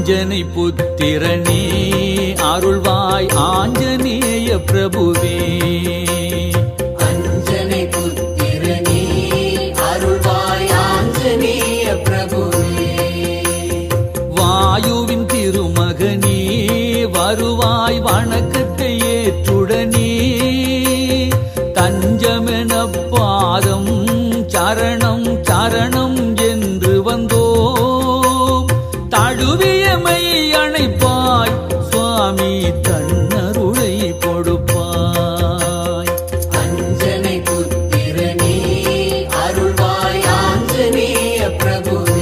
அஞ்சனை புத்திரனே அருள்வாய் ஆஞ்சநேய பிரபுவே. அஞ்சனை புத்திரனே அருள்வாய் ஆஞ்சநேய பிரபுவே. வாயுவின் திருமகனே வருவாய் வணக்கத்தை ஏற்றுடனே. தஞ்சமென பாதம் சரணம் சரணம் என்று வந்தோம். தழுவியமை அணைப்பாய் சுவாமி தன்னருளை கொடுப்பாய். அஞ்சனை புத்திரனே அருள்வாய் ஆஞ்சநேய பிரபுவே.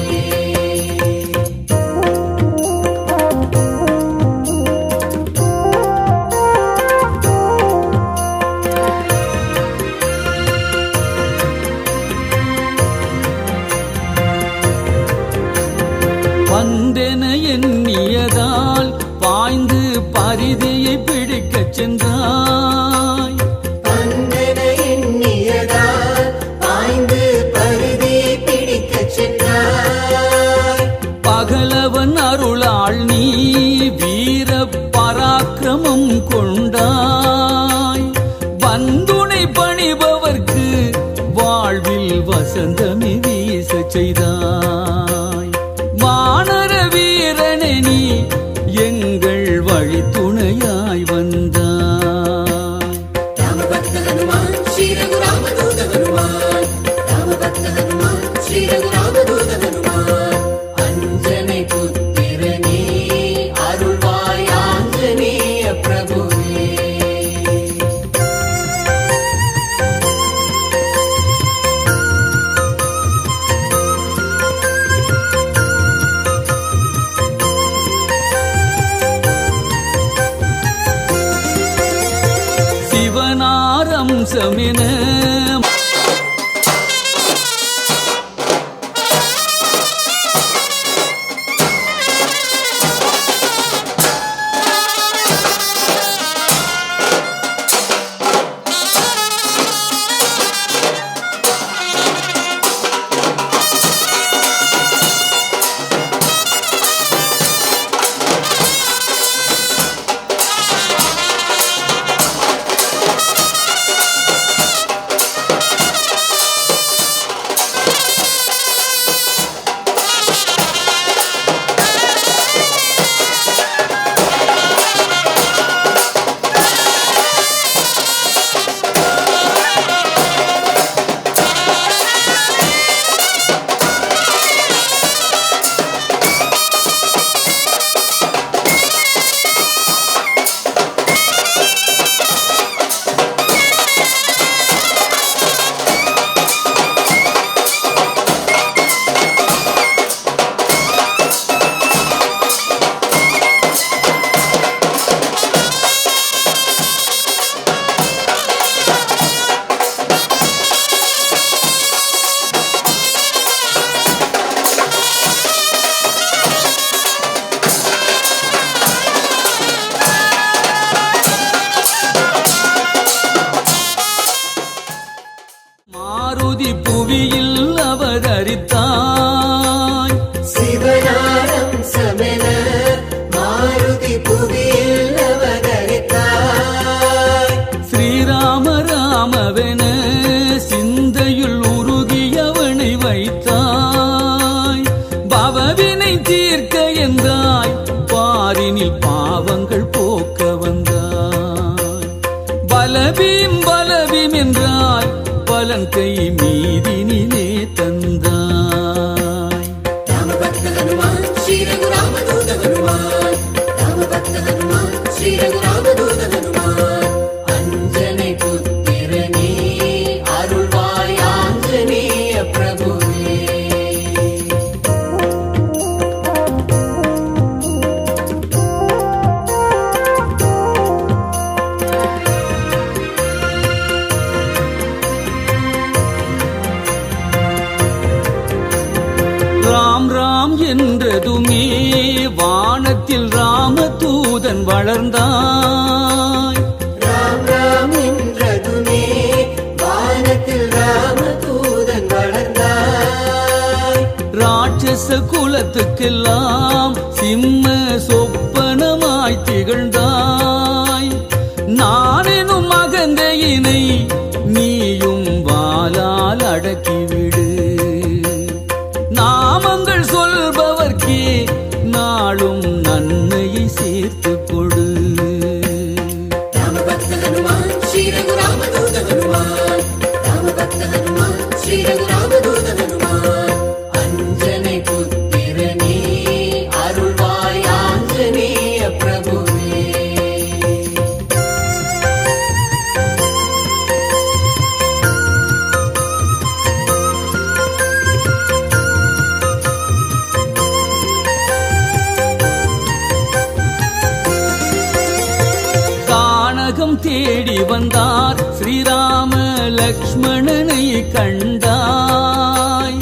வந்தென எண்ணியதால் பாய்ந்து பரிதியை பிடிக்கச் சென்றாய். வந்தென எண்ணியதால் பாய்ந்து பரிதியை பிடிக்கச் சென்றாய். பகலவன் அருளால் நீ வீர பராக்கிரமம் கொண்டாய். வந்துணை பணிபவர்க்கு வாழ்வில் வசந்தமி வீச செய்தாய். வானர வீரனே நீ எங்கள் வழி துணையாய் வந்தாய். ராமபக்த ஹனுமான் ஸ்ரீ ரகுராமதூத ஹனுமான். ராமபக்த ஹனுமான் ஸ்ரீ ரகுராமதூத ஹனுமான். அஞ்சனை புத்திரனே அருள்வாய் ஆஞ்சநேய பிரபுவே. சிவனாரம்சமென மாருதி புவியில் அவதரித்தாய். சிவனாரம்சமென மாருதி புவியில் அவதரித்தாய். ஸ்ரீராம ராமவென சிந்தையுள் உருகியவனை வைத்தாய். பவவினை தீர்க்க என்றாய். பாரினில் பாவங்கள் போக்க வந்தாய். பலபீம் பலபீம் என்றாய். பலன் கை மீதினிலே தந்தாய். ராமபக்த ஹனுமான் ஸ்ரீ ரகுராமதூத ஹனுமான். ராமபக்த ஹனுமான் ஸ்ரீ ரகுராமதூத ஹனுமான். அஞ்சனை புத்திரனே அருள்வாய் ஆஞ்சநேய பிரபுவே. ராம் ராம் என்றதுமே வானத்தில் ராமதூதன் வளர்ந்தாய். ராம் ராம் என்றதுமே வானத்தில் ராமதூதன் வளர்ந்தாய். ராட்சச குலத்துக்கெல்லாம் சிம்ம சொப்பனமாய் திகழ்ந்தாய். நானெனும் மகந்தையினை நீயும் வாளால் அடக்கிவிடு. நாமங்கள் சொல்பவர்க்கே நாளும் நன்மையை சேர்த்துக் கொடு. ராமபக்த ஹனுமான் ஸ்ரீ ரகுராமதூத ஹனுமான். ராமபக்த ஹனுமான் ஸ்ரீ ரகுராமதூத ஹனுமான். அஞ்சனை புத்திரனே அருள்வாய் ஆஞ்சநேய பிரபுவே. கானகம் தேடி வந்தார் ஸ்ரீராம லக்ஷ்மணனை கண்டாய்.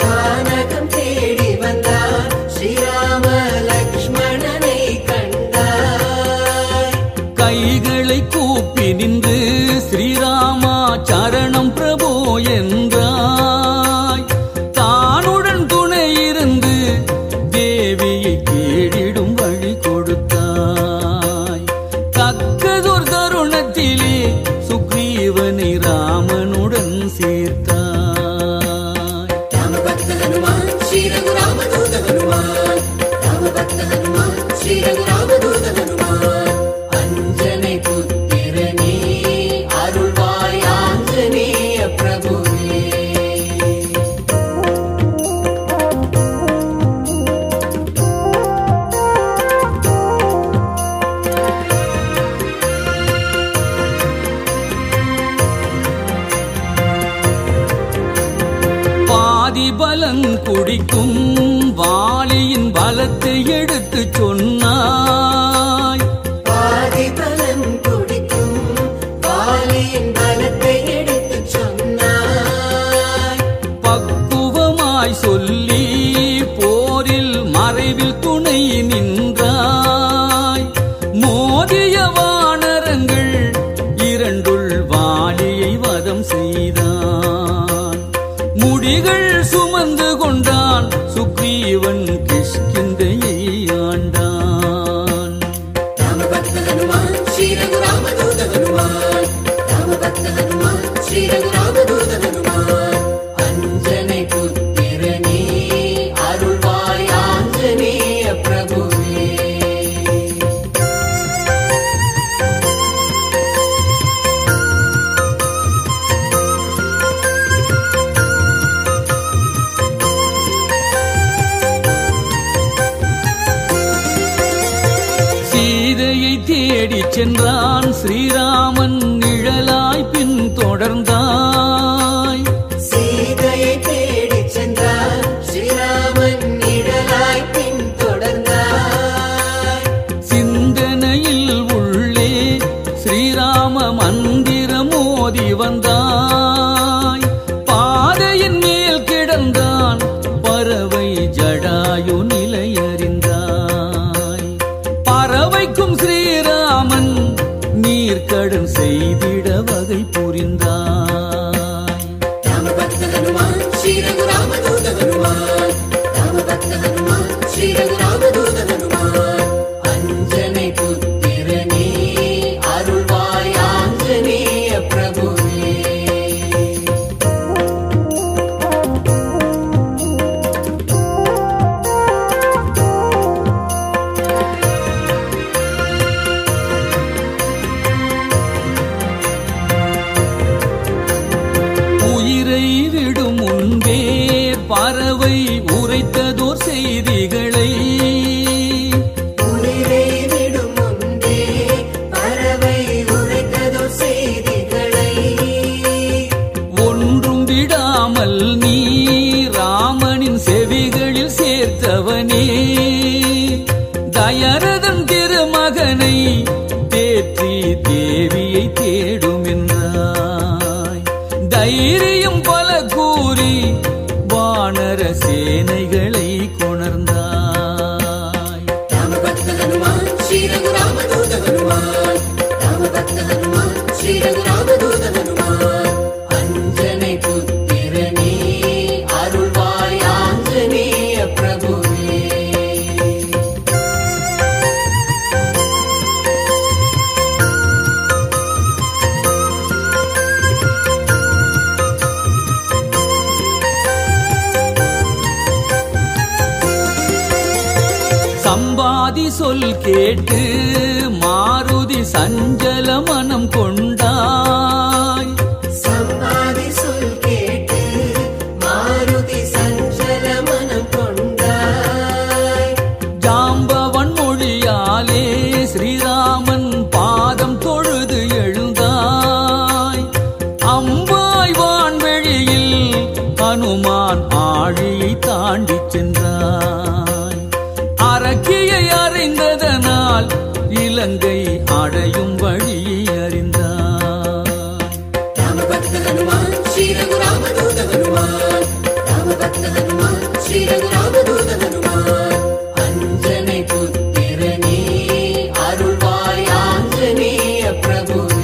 கானகம் தேடி வந்தார் ஸ்ரீராம லக்ஷ்மணனை கண்டாய். கைகளை கூப்பி நின்று ஸ்ரீராமா சரணம் பிரபோ என்றாய். தானுடன் துணை இருந்து தேவியை தேடிடும் வழி கொடுத்தாய். தக்கதொரு தருணத்திலே சுக்ரீவனை ராமனுடன் சேர்த்தாய். ராமபக்த ஹனுமான் ஸ்ரீ ரகுராமதூத ஹனுமான். ராமபக்த ஹனுமான் ஸ்ரீ ரகுராமதூத ஹனுமான். அஞ்சனை புத்திரனே அருள்வாய் ஆஞ்சநேய பிரபுவே. பாதி பலன் குடிக்கும் வாலியின் பலத்தை எடுத்துச் சொன்னாய். பாதி பலன் குடிக்கும் வாலியின் பலத்தை எடுத்துச் சொன்னாய். பக்குவமாய் சொல்லி போரில் மறைவில் துணை நின்றாய். மோதிய வானரங்கள் இரண்டுள் வாலியை வதம் செய்தான். முடிகள் சுமந்து கொண்டான் சுக்ரீவன் கிஷ்கிந்தையை ஆண்டான். ராமபக்த ஹனுமான் ஸ்ரீ ரகுராமதூத ஹனுமான். ராமபக்த ஹனுமான் ஸ்ரீ ரகுராமதூத ஹனுமான். அஞ்சனை புத்திரனே அருள்வாய் ஆஞ்சநேய பிரபுவே. சீதையை தேடிச் சென்றான் ஸ்ரீராமன் நிழலாய் பின் தொடர்ந்தாய். சீதையை தேடிச் சென்றார் ஸ்ரீராமன் நிழலாய் பின் தொடர்ந்தாய். சிந்தனையில் உள்ளே ஸ்ரீராம மந்திரம் மோதி வந்தாய். பாதையின் மேல் கிடந்தான் பறவை ஜடாயு நிலையறிந்தாய். பறவைக்கும் ஸ்ரீராமன் நீர்க்கடன் செய்திட வகை புரிந்தாய். ராமபக்த ஹனுமான் ஸ்ரீ ரகுராமதூத ஹனுமான். ராமபக்த ஹனுமான் ஸ்ரீ ரகுராமதூத ஹனுமான். அஞ்சனை புத்திரனே அருள்வாய் ஆஞ்சநேய பிரபுவே. உயிரை விடும் முன்பே பறவை உரைத்ததோர் செய்திகளை. உயிரை விடும் முன்பே பறவை உரைத்ததோ செய்திகளை. ஒன்றும் விடாமல் நீ ராமனின் செவிகளில் சேர்த்தவனே. தயரதன் திருமகனை தேற்றி தேவியை தேடும் என்றாய். தைரியம் பல கூறி வானர சேனைகளை கொணர்ந்தாய். ராமபக்த ஹனுமான் ஸ்ரீ ரகுராமதூத ஹனுமான். ராமபக்த ஹனுமான் ஸ்ரீ ரகுராமதூத ஹனுமான். அஞ்சனை புத்திரனே அருள்வாய் ஆஞ்சநேய பிரபுவே. சம்பாதி சொல் கேட்டு மாருதி சஞ்சல மனம் கொண்டாய். சம்பாதி சொல் கேட்டு மாருதி சஞ்சல மனம் கொண்டாய். ஜாம்பவன் மொழியாலே ஸ்ரீராமன் பாதம் தொழுது எழுந்தாய். அம்பாய் வான்வெளியில் ஹனுமான் ஆழியை தாண்டி சென்றாய். அரக்கியை அறிந்ததனால் இலங்கை அடையும் வழியை அறிந்தாய். ராமபக்த ஹனுமான் ஸ்ரீ ரகுராமதூத ஹனுமான். ராமபக்த ஹனுமான் ஸ்ரீ ரகுராமதூத ஹனுமான். அஞ்சனை புத்திரனே அருள்வாய் ஆஞ்சநேய பிரபுவே.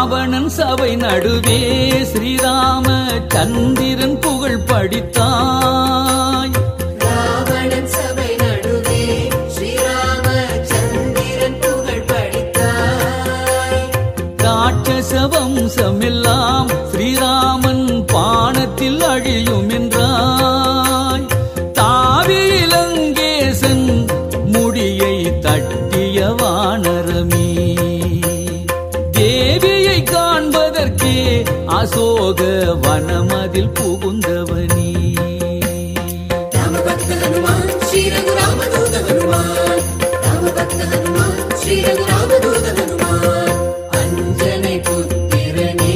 ராவணன் சபை நடுவே ஸ்ரீராம சந்திரன் புகழ் படித்தாய். ராவணன் சபை நடுவே ஸ்ரீராம சந்திரன் புகழ் படித்தாய். ராட்சச வம்சமெல்லாம் ஸ்ரீராமன் பாணத்தில் அழியும் என்றாய். தாவி இலங்கேசன் முடியை தட்டிய வானரமே, தேவியை காண்பதற்கே அசோக வனமதில் புகுந்தவனே. ராமபக்த ஹனுமான் ஸ்ரீ ரகுராமதூத ஹனுமான். ராமபக்த ஹனுமான் ஸ்ரீ ரகுராமதூத ஹனுமான். அஞ்சனை புத்திரனே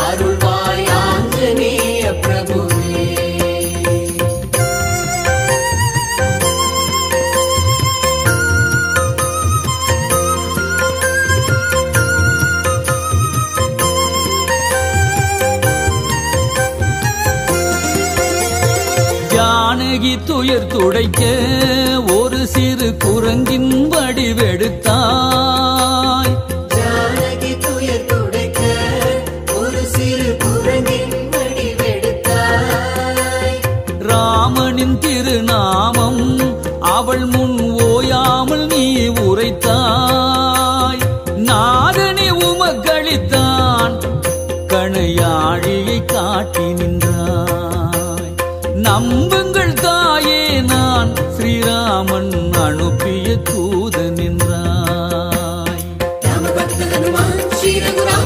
அருள்வாய் ஆஞ்சநேய பிரபுவே. ஜானகி துயர் துடைக்க ஒரு சிறு குரங்கின் வடிவெடுத்தாய். ஜானகி துயர் துடைக்க ஒரு சிறு குரங்கின் வடிவெடுத்தாய். ராமனின் திருநாமம் அவள் முன் ஓயாமல் நீ உரைத்தாய். நாதனே உமக்களித்தான் கணையாழியை காட்டி நின்றாய். நம்புங்கள் தாயே, நான் ஸ்ரீராமன் அனுப்பிய தூதன் என்றாய். ராமபக்த ஹனுமான் ஸ்ரீ ரகுராமதூத